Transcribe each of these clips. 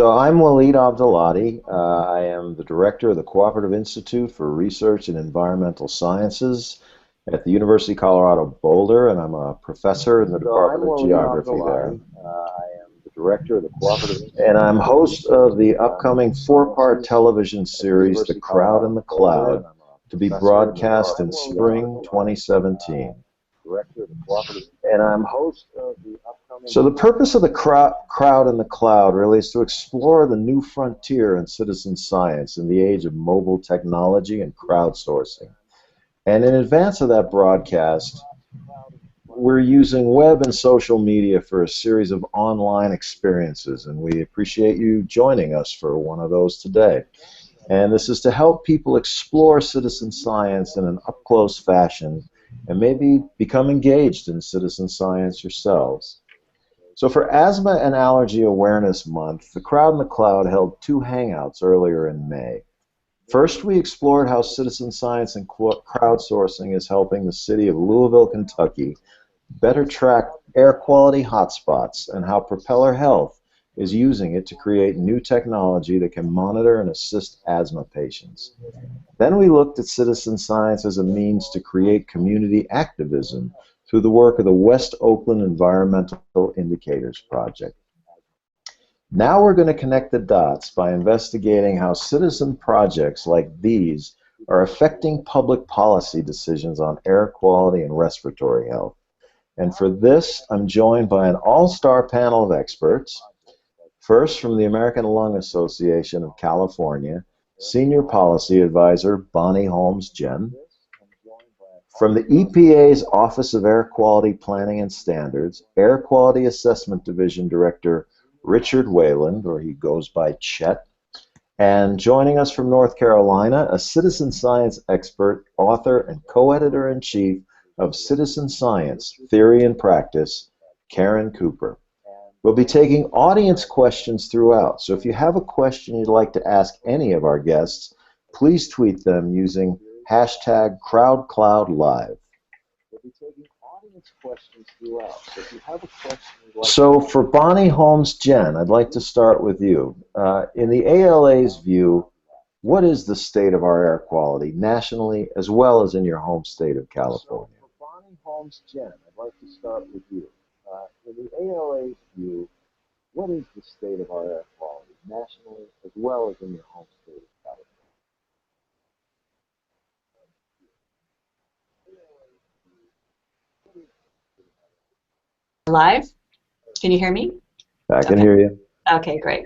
So I'm Waleed Abdalati. I am the director of the Cooperative Institute for Research in Environmental Sciences at the University of Colorado Boulder, and I'm a professor in the Department of Geography there. I am the director of the Cooperative Institute, and I'm host of the upcoming four-part television series, The Crowd and the Cloud, to be broadcast in spring 2017. And I'm host of the upcoming... So the purpose of the Crowd and the Cloud really is to explore the new frontier in citizen science in the age of mobile technology and crowdsourcing. And in advance of that broadcast, we're using web and social media for a series of online experiences, and we appreciate you joining us for one of those today. And this is to help people explore citizen science in an up-close fashion and maybe become engaged in citizen science yourselves. So for Asthma and Allergy Awareness Month, the Crowd and the Cloud held two Hangouts earlier in May. First, we explored how citizen science and crowdsourcing is helping the city of Louisville, Kentucky better track air quality hotspots and how Propeller Health is using it to create new technology that can monitor and assist asthma patients. Then we looked at citizen science as a means to create community activism through the work of the West Oakland Environmental Indicators Project. Now we're going to connect the dots by investigating how citizen projects like these are affecting public policy decisions on air quality and respiratory health. And for this, I'm joined by an all-star panel of experts. First, from the American Lung Association of California, Senior Policy Advisor Bonnie Holmes-Gen. From the EPA's Office of Air Quality Planning and Standards, Air Quality Assessment Division Director Richard Wayland, or he goes by Chet. And joining us from North Carolina, a citizen science expert, author, and co-editor-in-chief of Citizen Science, Theory and Practice, Karen Cooper. We'll be taking audience questions throughout, so if you have a question you'd like to ask any of our guests, please tweet them using hashtag CrowdCloudLive. We'll be taking audience questions throughout, so if you have a question you'd like So for Bonnie Holmes-Gen, I'd like to start with you. In the ALA's view, what is the state of our air quality nationally as well as in your home state of California? So for Bonnie Holmes-Gen, I'd like to start with you. In the ALA's view, what is the state of our air quality nationally as well as in your home state of California? Live? Can you hear me? I can hear you. Okay, great.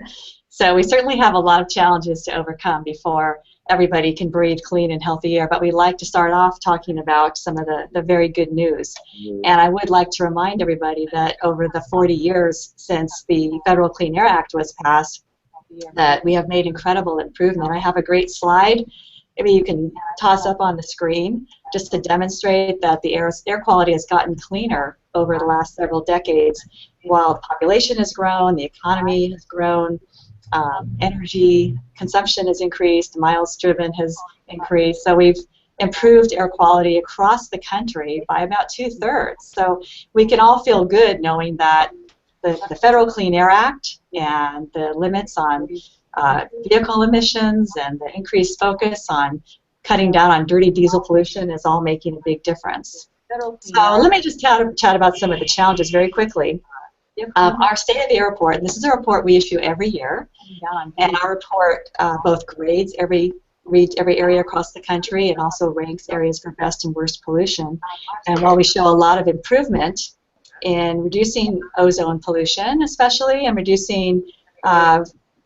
So we certainly have a lot of challenges to overcome before everybody can breathe clean and healthy air, but we'd like to start off talking about some of the very good news. And I would like to remind everybody that over the 40 years since the Federal Clean Air Act was passed, that we have made incredible improvement. I have a great slide. Maybe you can toss up on the screen just to demonstrate that the air quality has gotten cleaner over the last several decades. While the population has grown, the economy has grown, energy consumption has increased, miles driven has increased. So we've improved air quality across the country by about 2/3. So we can all feel good knowing that the Federal Clean Air Act and the limits on vehicle emissions and the increased focus on cutting down on dirty diesel pollution is all making a big difference. So let me just chat about some of the challenges very quickly. Our State of the Airport, and this is a report we issue every year, and our report both grades every area across the country and also ranks areas for best and worst pollution. And while we show a lot of improvement in reducing ozone pollution, especially, and reducing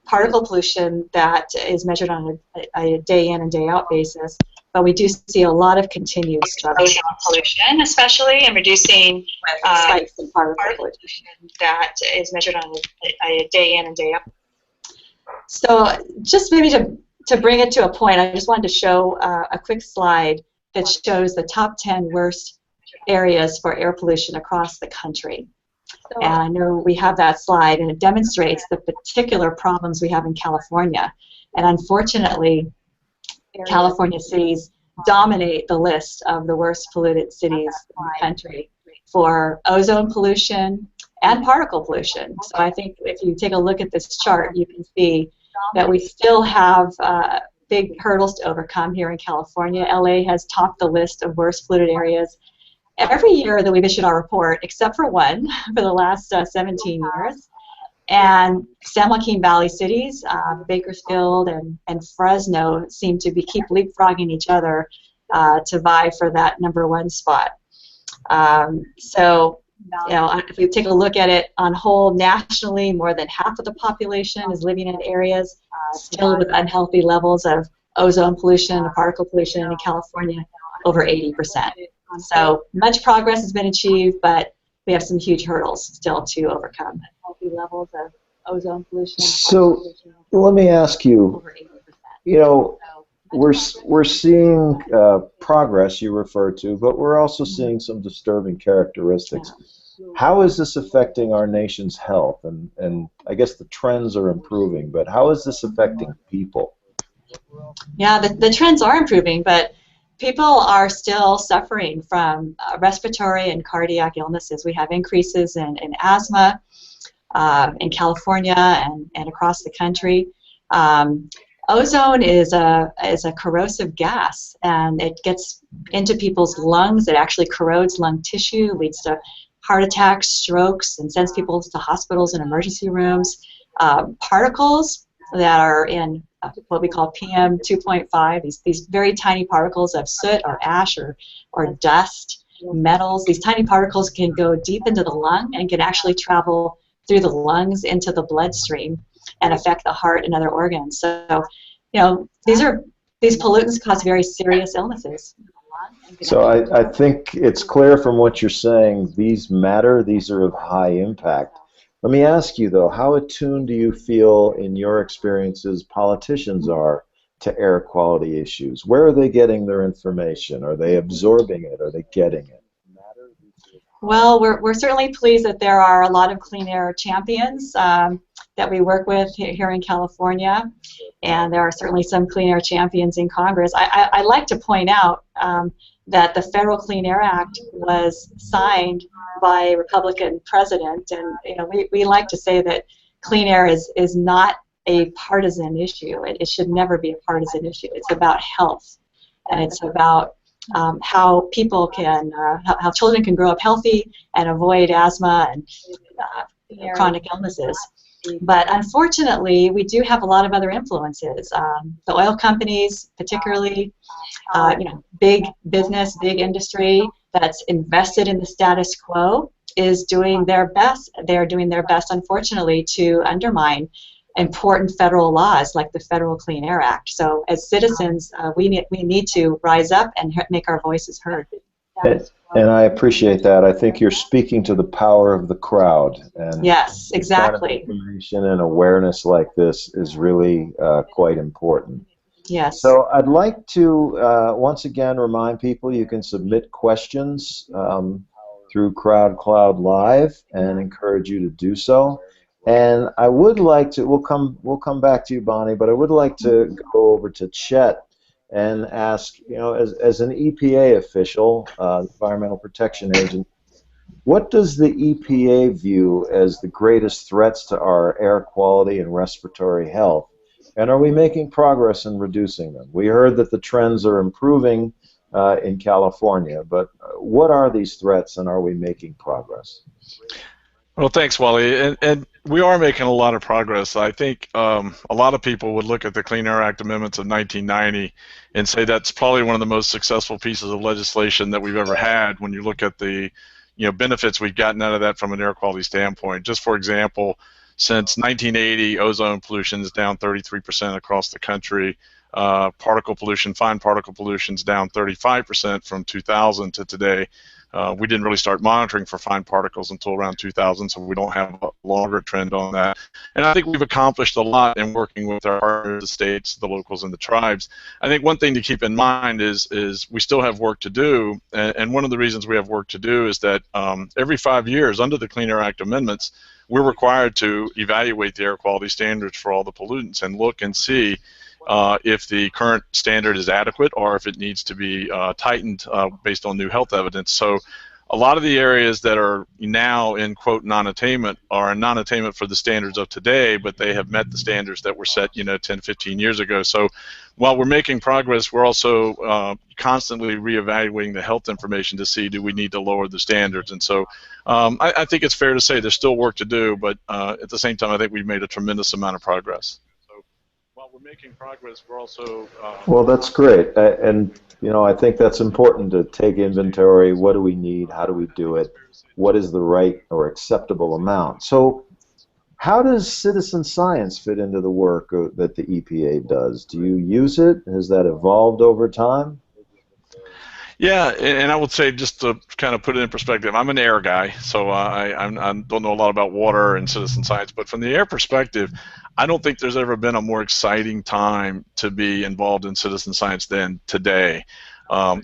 particle pollution that is measured on a day in and day out basis, but we do see a lot of continued struggle. Ozone pollution, especially, and reducing spikes in particle pollution that is measured on a day in and day out. So just maybe to bring it to a point, I just wanted to show a quick slide that shows the top 10 worst areas for air pollution across the country. And I know we have that slide, and it demonstrates the particular problems we have in California. And unfortunately, California cities dominate the list of the worst polluted cities in the country for ozone pollution and particle pollution. So I think if you take a look at this chart, you can see that we still have big hurdles to overcome here in California. LA has topped the list of worst polluted areas every year that we've issued our report, except for one for the last 17 years. And San Joaquin Valley cities, Bakersfield and Fresno, seem to keep leapfrogging each other to vie for that #1 spot. So, you know, if we take a look at it on whole, nationally, more than half of the population is living in areas still with unhealthy levels of ozone pollution and particle pollution. In California, over 80%. So much progress has been achieved, but we have some huge hurdles still to overcome. Healthy levels of ozone pollution. So let me ask you, you know, we're seeing progress you refer to, but we're also seeing some disturbing characteristics. How is this affecting our nation's health? And I guess the trends are improving, but how is this affecting people? Yeah, the trends are improving, but people are still suffering from respiratory and cardiac illnesses. We have increases in asthma in California and across the country. Ozone is a corrosive gas, and it gets into people's lungs. It actually corrodes lung tissue, leads to heart attacks, strokes, and sends people to hospitals and emergency rooms. Particles that are in what we call PM 2.5, these very tiny particles of soot or ash or dust, metals, these tiny particles can go deep into the lung and can actually travel through the lungs into the bloodstream and affect the heart and other organs. So, you know, these pollutants cause very serious illnesses. So I think it's clear from what you're saying, these matter, these are of high impact. Let me ask you, though, how attuned do you feel in your experiences politicians are to air quality issues? Where are they getting their information? Are they absorbing it? Are they getting it? Well, we're certainly pleased that there are a lot of clean air champions that we work with here in California, and there are certainly some clean air champions in Congress. I like to point out that the Federal Clean Air Act was signed by a Republican president, and you know, we like to say that clean air is not a partisan issue. It should never be a partisan issue. It's about health, and it's about how people can, how children can grow up healthy and avoid asthma and chronic illnesses. But unfortunately, we do have a lot of other influences. The oil companies, particularly, you know, big business, big industry that's invested in the status quo is doing their best. They're doing their best, unfortunately, to undermine important federal laws like the Federal Clean Air Act. So as citizens, we need to rise up and make our voices heard. And I appreciate that. I think you're speaking to the power of the crowd. And yes, exactly. Kind of information and awareness like this is really quite important. Yes. So I'd like to once again remind people you can submit questions through CrowdCloud Live and encourage you to do so. And I would like to, we'll come back to you, Bonnie, but I would like to go over to Chet and ask, you know, as an EPA official, Environmental Protection Agent, what does the EPA view as the greatest threats to our air quality and respiratory health? And are we making progress in reducing them? We heard that the trends are improving in California, but what are these threats and are we making progress? Well, thanks, Wally. And we are making a lot of progress. I think a lot of people would look at the Clean Air Act amendments of 1990 and say that's probably one of the most successful pieces of legislation that we've ever had when you look at the benefits we've gotten out of that from an air quality standpoint. Just for example, since 1980, ozone pollution is down 33% across the country. Particle pollution, fine particle pollution is down 35% from 2000 to today. We didn't really start monitoring for fine particles until around 2000, so we don't have a longer trend on that. And I think we've accomplished a lot in working with our partners, the states, the locals, and the tribes. I think one thing to keep in mind is we still have work to do, and one of the reasons we have work to do is that every 5 years, under the Clean Air Act amendments, we're required to evaluate the air quality standards for all the pollutants and look and see if the current standard is adequate or if it needs to be tightened based on new health evidence. So a lot of the areas that are now in, quote, non-attainment are in non-attainment for the standards of today, but they have met the standards that were set, 10, 15 years ago. So while we're making progress, we're also constantly reevaluating the health information to see, do we need to lower the standards? And so I think it's fair to say there's still work to do, but at the same time, I think we've made a tremendous amount of progress. So while we're making progress, we're also... Well, that's great. And I think that's important to take inventory. What do we need? How do we do it? What is the right or acceptable amount? So how does citizen science fit into the work that the EPA does? Do you use it? Has that evolved over time? Yeah, and I would say, just to kind of put it in perspective, I'm an air guy, so I don't know a lot about water and citizen science, but from the air perspective, I don't think there's ever been a more exciting time to be involved in citizen science than today.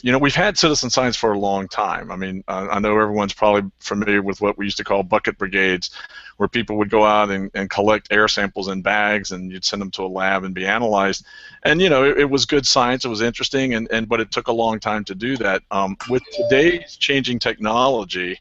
We've had citizen science for a long time. I mean, I know everyone's probably familiar with what we used to call bucket brigades, where people would go out and collect air samples in bags, and you'd send them to a lab and be analyzed. And it was good science, it was interesting, but it took a long time to do that. With today's changing technology,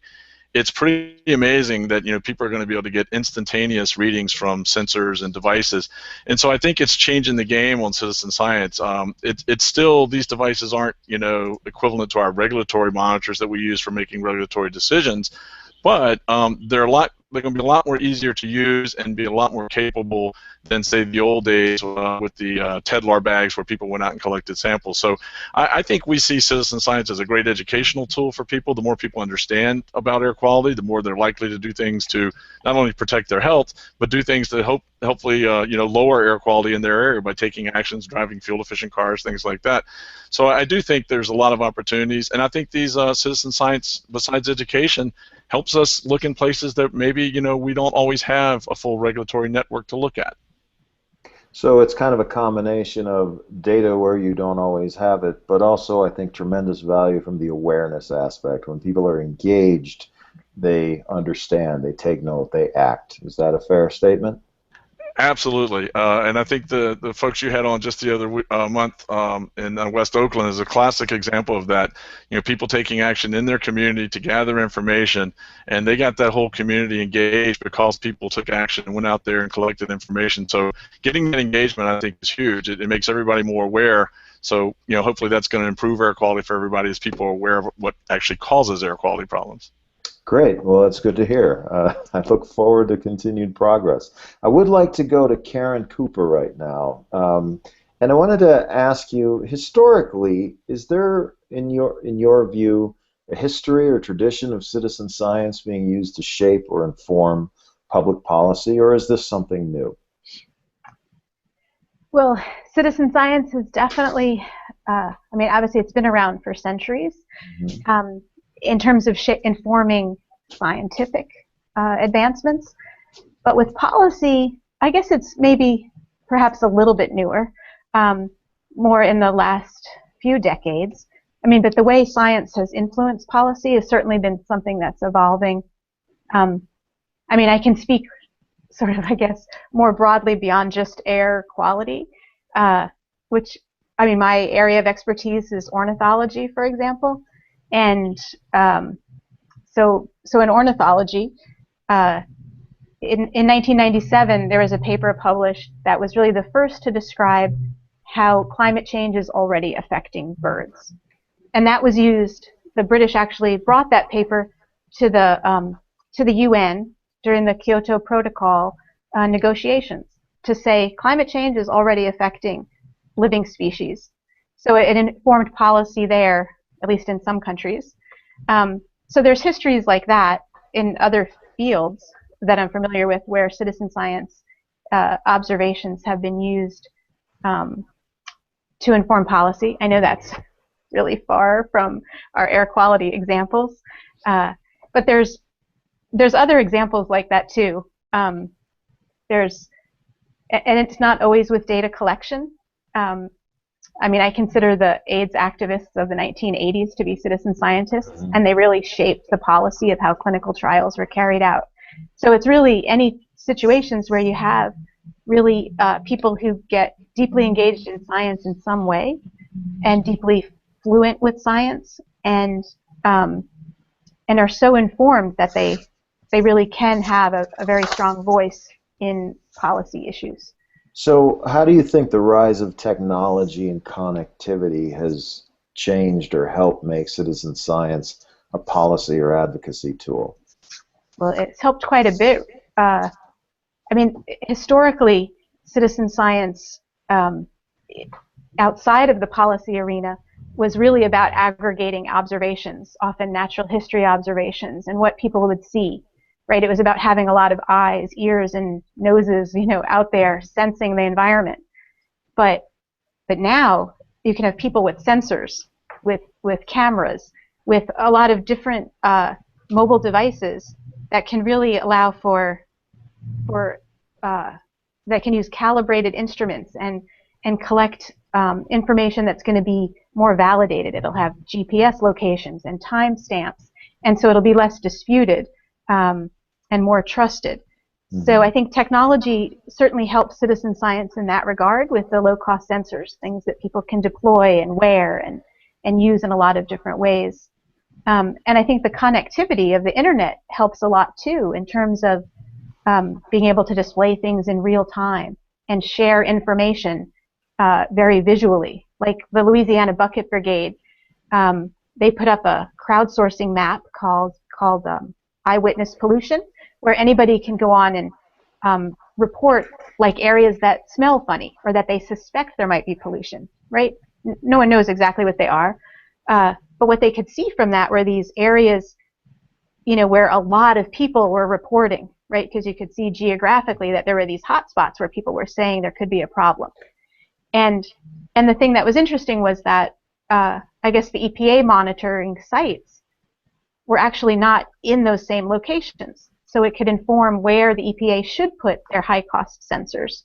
it's pretty amazing that people are going to be able to get instantaneous readings from sensors and devices, and so I think it's changing the game on citizen science. It's still, these devices aren't equivalent to our regulatory monitors that we use for making regulatory decisions, but they're going to be a lot more easier to use and be a lot more capable than, say, the old days with the Tedlar bags where people went out and collected samples. So I think we see citizen science as a great educational tool for people. The more people understand about air quality, the more they're likely to do things to not only protect their health, but do things to hopefully lower air quality in their area by taking actions, driving fuel-efficient cars, things like that. So I do think there's a lot of opportunities, and I think these citizen science, besides education, helps us look in places that maybe we don't always have a full regulatory network to look at. So it's kind of a combination of data where you don't always have it, but also I think tremendous value from the awareness aspect. When people are engaged, they understand, they take note, they act. Is that a fair statement? Absolutely, and I think the folks you had on just the other month in West Oakland is a classic example of that. People taking action in their community to gather information, and they got that whole community engaged because people took action and went out there and collected information. So getting that engagement, I think, is huge. It makes everybody more aware. So hopefully that's going to improve air quality for everybody as people are aware of what actually causes air quality problems. Great. Well, that's good to hear. I look forward to continued progress. I would like to go to Karen Cooper right now. And I wanted to ask you, historically, is there, in your view, a history or tradition of citizen science being used to shape or inform public policy, or is this something new? Well, citizen science is definitely, obviously it's been around for centuries. Mm-hmm. In terms of informing scientific advancements. But with policy, I guess it's maybe perhaps a little bit newer, more in the last few decades. But the way science has influenced policy has certainly been something that's evolving. I can speak sort of, I guess, more broadly beyond just air quality, which, my area of expertise is ornithology, for example. And so in ornithology, in 1997, there was a paper published that was really the first to describe how climate change is already affecting birds. And that was used, the British actually brought that paper to the UN during the Kyoto Protocol negotiations to say climate change is already affecting living species. So it informed policy there, at least in some countries. So there's histories like that in other fields that I'm familiar with where citizen science observations have been used to inform policy. I know that's really far from our air quality examples, but there's other examples like that too. And it's not always with data collection. I consider the AIDS activists of the 1980s to be citizen scientists, and they really shaped the policy of how clinical trials were carried out. So it's really any situations where you have really people who get deeply engaged in science in some way and deeply fluent with science and and are so informed that they really can have a very strong voice in policy issues. So how do you think the rise of technology and connectivity has changed or helped make citizen science a policy or advocacy tool? Well, it's helped quite a bit. I mean, historically, citizen science outside of the policy arena was really about aggregating observations, often natural history observations, and what people would see. Right? It was about having a lot of eyes, ears, and noses, out there sensing the environment. But now you can have people with sensors, with cameras, with a lot of different mobile devices that can really allow for that can use calibrated instruments and collect information that's going to be more validated. It'll have GPS locations and timestamps, and so it'll be less disputed. And more trusted. So I think technology certainly helps citizen science in that regard with the low-cost sensors, things that people can deploy and wear and use in a lot of different ways. And I think the connectivity of the internet helps a lot too in terms of being able to display things in real time and share information very visually. Like the Louisiana Bucket Brigade, they put up a crowdsourcing map called Eyewitness Pollution, where anybody can go on and report like areas that smell funny or that they suspect there might be pollution, right? No one knows exactly what they are, but what they could see from that were these areas, where a lot of people were reporting, right? Because you could see geographically that there were these hot spots where people were saying there could be a problem. And the thing that was interesting was that I guess the EPA monitoring sites were actually not in those same locations. So it could inform where the EPA should put their high-cost sensors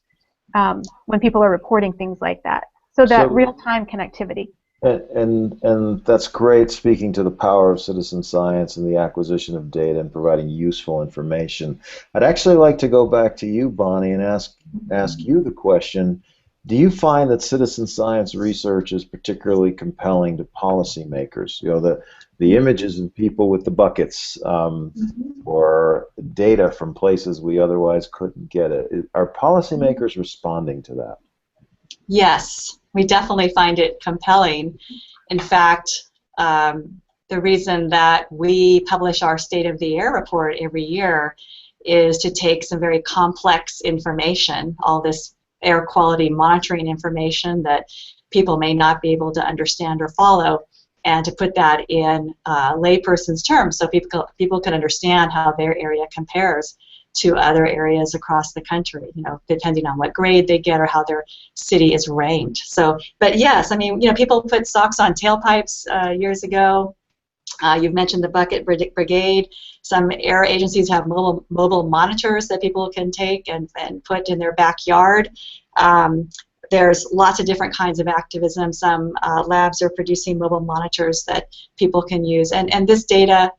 when people are reporting things like that. So that real-time connectivity. And that's great, speaking to the power of citizen science and the acquisition of data and providing useful information. I'd actually like to go back to you, Bonnie, and ask you the question. Do you find that citizen science research is particularly compelling to policymakers? The images of people with the buckets or data from places we otherwise couldn't get it. Are policymakers responding to that? Yes, we definitely find it compelling. In fact, the reason that we publish our State of the Air report every year is to take some very complex information, all this air quality monitoring information that people may not be able to understand or follow, and to put that in layperson's terms so people can understand how their area compares to other areas across the country, depending on what grade they get or how their city is ranked. So, but yes, I mean, people put socks on tailpipes years ago. You've mentioned the Bucket Brigade. Some air agencies have mobile monitors that people can take and put in their backyard. There's lots of different kinds of activism. Some labs are producing mobile monitors that people can use. And this data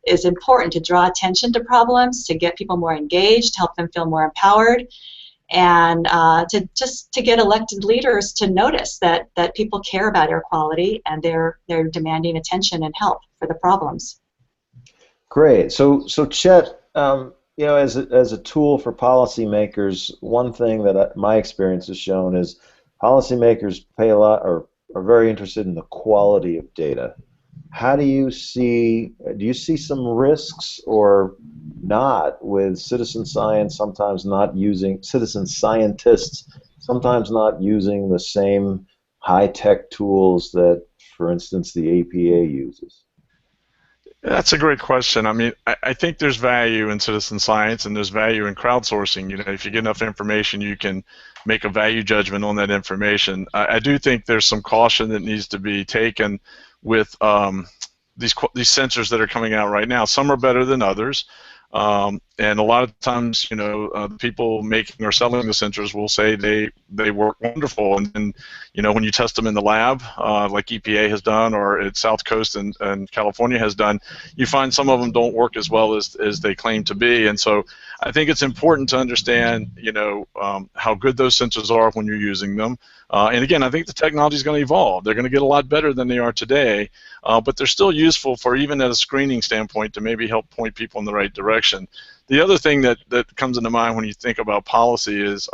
is important to draw attention to problems, to get people more engaged, help them feel more empowered, and to get elected leaders to notice that people care about air quality and they're demanding attention and help for the problems. Great. So Chet, as a tool for policymakers, one thing that my experience has shown is policymakers pay a lot or are very interested in the quality of data. How do you see some risks or not with citizen science sometimes not using, citizen scientists sometimes not using the same high-tech tools that, for instance, the APA uses? That's a great question. I mean, I think there's value in citizen science and there's value in crowdsourcing. If you get enough information, you can make a value judgment on that information. I do think there's some caution that needs to be taken with these sensors that are coming out right now. Some are better than others. And a lot of times, you know, people making or selling the sensors will say they work wonderful, and you know, when you test them in the lab, like EPA has done, or at South Coast and California has done, you find some of them don't work as well as they claim to be. And so I think it's important to understand, you know, how good those sensors are when you're using them. And again, I think the technology is going to evolve. They're going to get a lot better than they are today, but they're still useful for, even at a screening standpoint, to maybe help point people in the right direction. The other thing that comes into mind when you think about policy is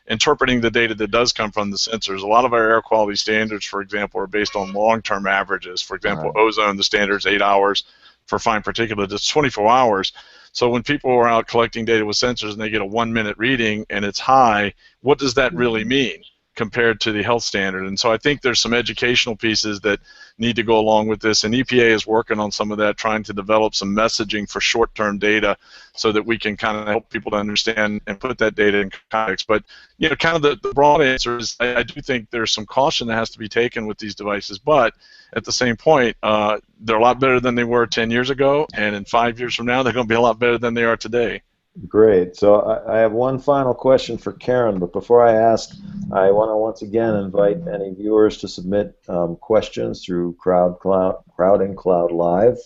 interpreting the data that does come from the sensors. A lot of our air quality standards, for example, are based on long-term averages. For example, ozone, the standard's 8 hours. For fine particulate, it's 24 hours. So when people are out collecting data with sensors and they get a 1-minute reading and it's high, what does that really mean compared to the health standard? And so I think there's some educational pieces that need to go along with this, and EPA is working on some of that, trying to develop some messaging for short-term data so that we can kind of help people to understand and put that data in context. But you know, kind of the broad answer is I do think there's some caution that has to be taken with these devices, but at the same point, they're a lot better than they were 10 years ago, and in 5 years from now, they're going to be a lot better than they are today. Great. So I have one final question for Karen, but before I ask, I want to once again invite any viewers to submit questions through Crowding Cloud Live.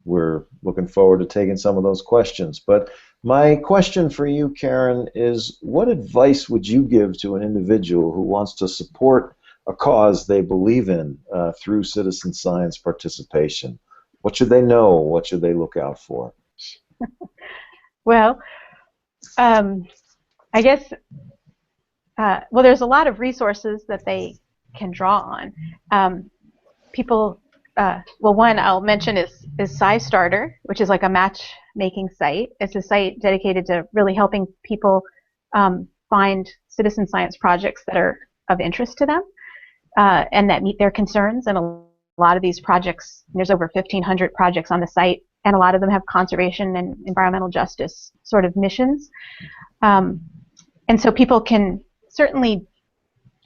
We're looking forward to taking some of those questions. But my question for you, Karen, is what advice would you give to an individual who wants to support a cause they believe in through citizen science participation? What should they know? What should they look out for? Well, I guess, well, there's a lot of resources that they can draw on. People, well, one I'll mention is SciStarter, which is like a matchmaking site. It's a site dedicated to really helping people find citizen science projects that are of interest to them and that meet their concerns. And a lot of these projects, there's over 1,500 projects on the site, and a lot of them have conservation and environmental justice sort of missions. And so people can certainly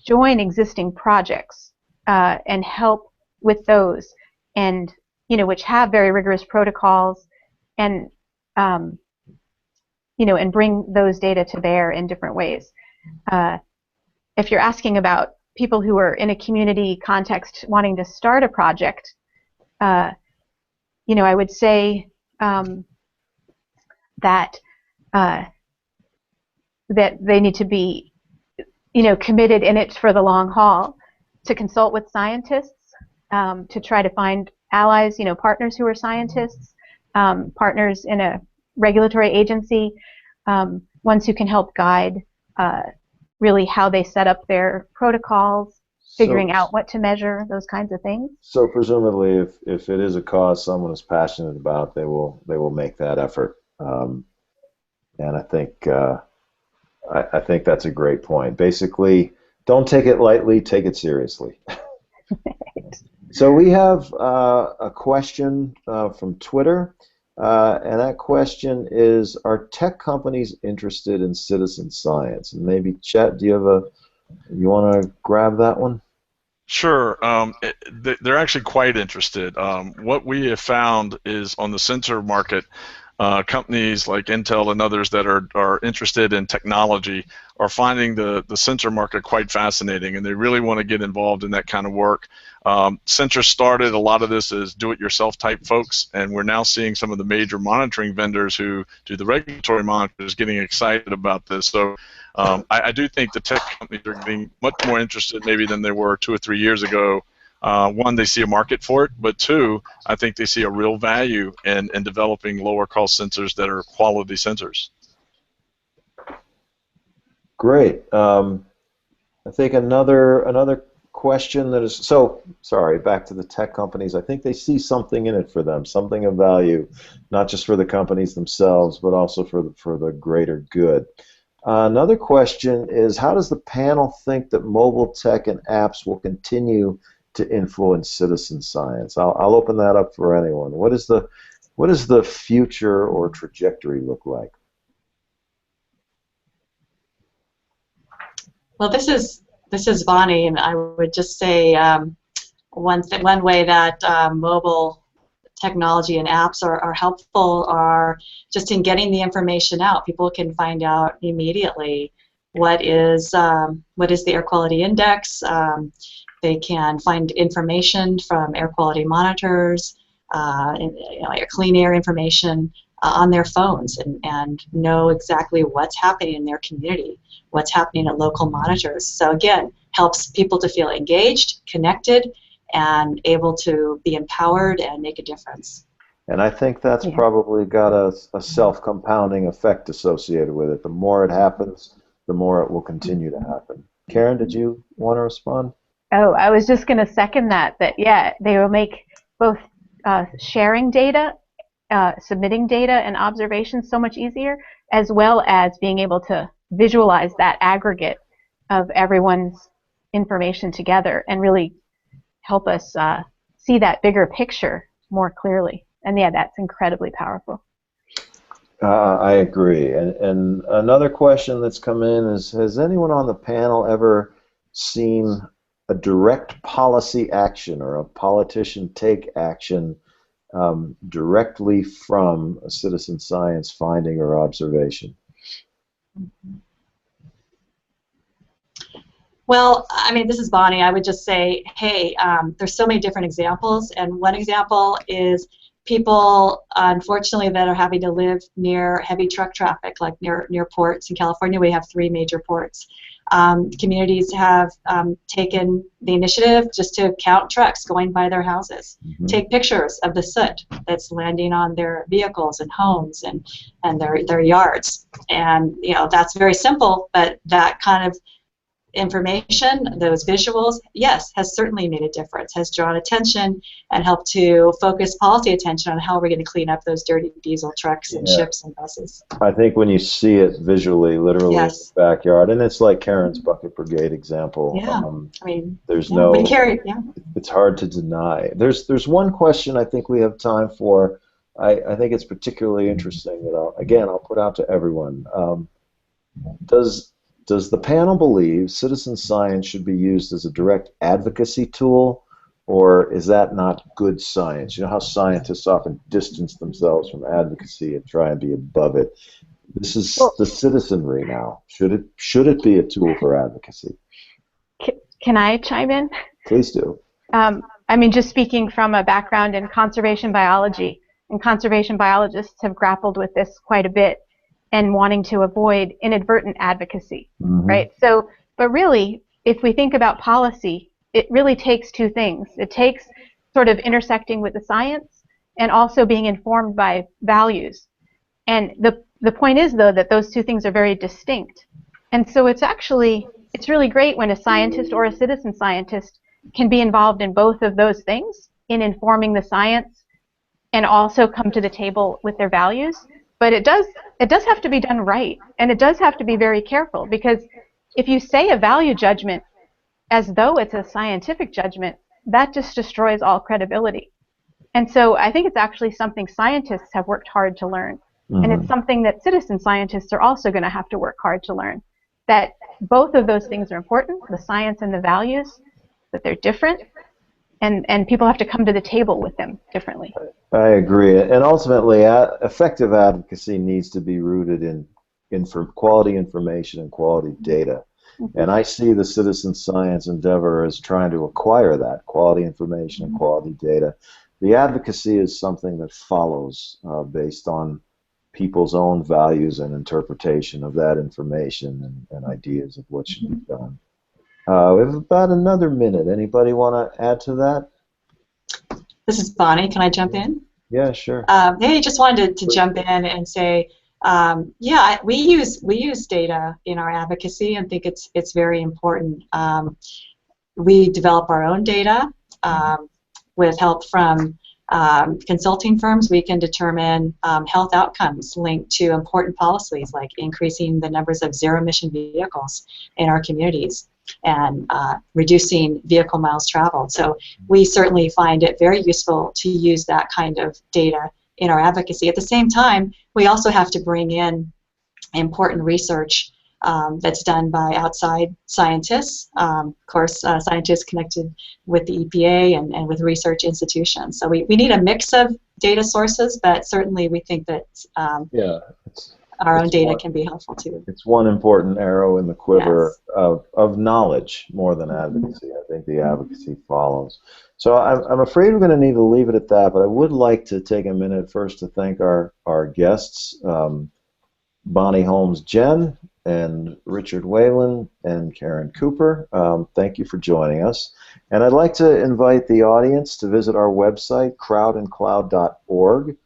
join existing projects and help with those, and you know, which have very rigorous protocols, and you know, and bring those data to bear in different ways. If you're asking about people who are in a community context wanting to start a project, you know, I would say that that they need to be, you know, committed in it for the long haul, to consult with scientists, to try to find allies, you know, partners who are scientists, partners in a regulatory agency, ones who can help guide really how they set up their protocols, figuring out what to measure, those kinds of things. So presumably, if it is a cause someone is passionate about, they will make that effort. And I think that's a great point. Basically, don't take it lightly, take it seriously. So we have a question from Twitter, and that question is: are tech companies interested in citizen science? And maybe Chet, you want to grab that one? Sure. They're actually quite interested. What we have found is on the sensor market, companies like Intel and others that are interested in technology are finding the sensor market quite fascinating, and they really want to get involved in that kind of work. Sensor started, a lot of this is do-it-yourself type folks, and we're now seeing some of the major monitoring vendors who do the regulatory monitors getting excited about this. So I do think the tech companies are getting much more interested maybe than they were 2 or 3 years ago. One, they see a market for it, but two, I think they see a real value in developing lower cost sensors that are quality sensors. Great. I think another question that is, so sorry, back to the tech companies. I think they see something in it for them, something of value, not just for the companies themselves, but also for the greater good. Another question is: how does the panel think that mobile tech and apps will continue to influence citizen science? I'll open that up for anyone. What does the future or trajectory look like? Well, this is Bonnie, and I would just say one way that mobile technology and apps are helpful are just in getting the information out. People can find out immediately what is the air quality index. They can find information from air quality monitors, clean air information on their phones, and know exactly what's happening in their community, what's happening at local monitors. So again, helps people to feel engaged, connected, and able to be empowered and make a difference. And I think that's probably got a self-compounding effect associated with it. The more it happens, the more it will continue to happen. Karen, did you want to respond? Oh, I was just going to second that yeah, they will make both sharing data, submitting data and observations so much easier, as well as being able to visualize that aggregate of everyone's information together and really help us see that bigger picture more clearly. And yeah, that's incredibly powerful. I agree. And another question that's come in is, has anyone on the panel ever seen a direct policy action or a politician take action directly from a citizen science finding or observation? Well, I mean, this is Bonnie. I would just say, hey, there's so many different examples, and one example is people, unfortunately, that are having to live near heavy truck traffic, like near ports. In California, we have 3 major ports. Communities have taken the initiative just to count trucks going by their houses, take pictures of the soot that's landing on their vehicles and homes and their yards. And that's very simple, but that kind of information, those visuals, yes, has certainly made a difference, has drawn attention and helped to focus policy attention on how we're going to clean up those dirty diesel trucks and ships and buses. I think when you see it visually, literally in the backyard, and it's like Karen's Bucket Brigade example. Yeah, I mean, there's it's hard to deny. There's one question I think we have time for. I think it's particularly interesting that I'll put out to everyone. Does the panel believe citizen science should be used as a direct advocacy tool, or is that not good science? You know how scientists often distance themselves from advocacy and try and be above it. This is the citizenry now. Should it be a tool for advocacy? Can I chime in? Please do. I mean, just speaking from a background in conservation biology, and conservation biologists have grappled with this quite a bit, and wanting to avoid inadvertent advocacy, right? So, but really, if we think about policy, it really takes 2 things. It takes sort of intersecting with the science and also being informed by values. And the point is, though, that those 2 things are very distinct. And so it's really great when a scientist or a citizen scientist can be involved in both of those things, in informing the science and also come to the table with their values. But it does have to be done right, and it does have to be very careful, because if you say a value judgment as though it's a scientific judgment, that just destroys all credibility. And so I think it's actually something scientists have worked hard to learn, and it's something that citizen scientists are also going to have to work hard to learn, that both of those things are important, the science and the values, that they're different, and people have to come to the table with them differently. I agree, and ultimately, effective advocacy needs to be rooted in quality information and quality data. And I see the citizen science endeavor as trying to acquire that quality information and quality data. The advocacy is something that follows based on people's own values and interpretation of that information and ideas of what should be done. We have about another minute. Anybody want to add to that? This is Bonnie. Can I jump in? Yeah, sure. Hey, just wanted to jump in and say, yeah, we use data in our advocacy and think it's very important. We develop our own data with help from consulting firms. We can determine health outcomes linked to important policies like increasing the numbers of zero-emission vehicles in our communities and reducing vehicle miles traveled. So we certainly find it very useful to use that kind of data in our advocacy. At the same time, we also have to bring in important research that's done by outside scientists, of course, scientists connected with the EPA and with research institutions. So we need a mix of data sources, but certainly we think that Yeah, our own data one, can be helpful too. it's one important arrow in the quiver Yes. of knowledge more than advocacy. I think the advocacy follows. So I'm afraid we're going to need to leave it at that, but I would like to take a minute first to thank our guests, Bonnie Holmes-Gen and Richard Wayland and Karen Cooper. Thank you for joining us. And I'd like to invite the audience to visit our website, crowdandcloud.org,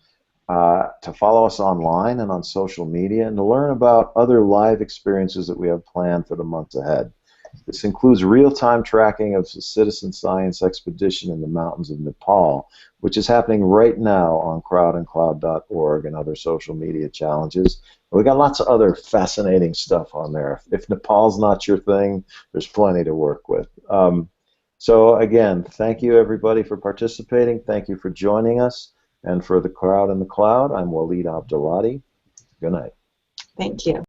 to follow us online and on social media, and to learn about other live experiences that we have planned for the months ahead. This includes real-time tracking of a citizen science expedition in the mountains of Nepal, which is happening right now on crowdandcloud.org, and other social media challenges. And we got lots of other fascinating stuff on there. If Nepal's not your thing, there's plenty to work with. So again, thank you everybody for participating. Thank you for joining us. And for the Crowd and the Cloud, I'm Waleed Abdalati. Good night. Thank you.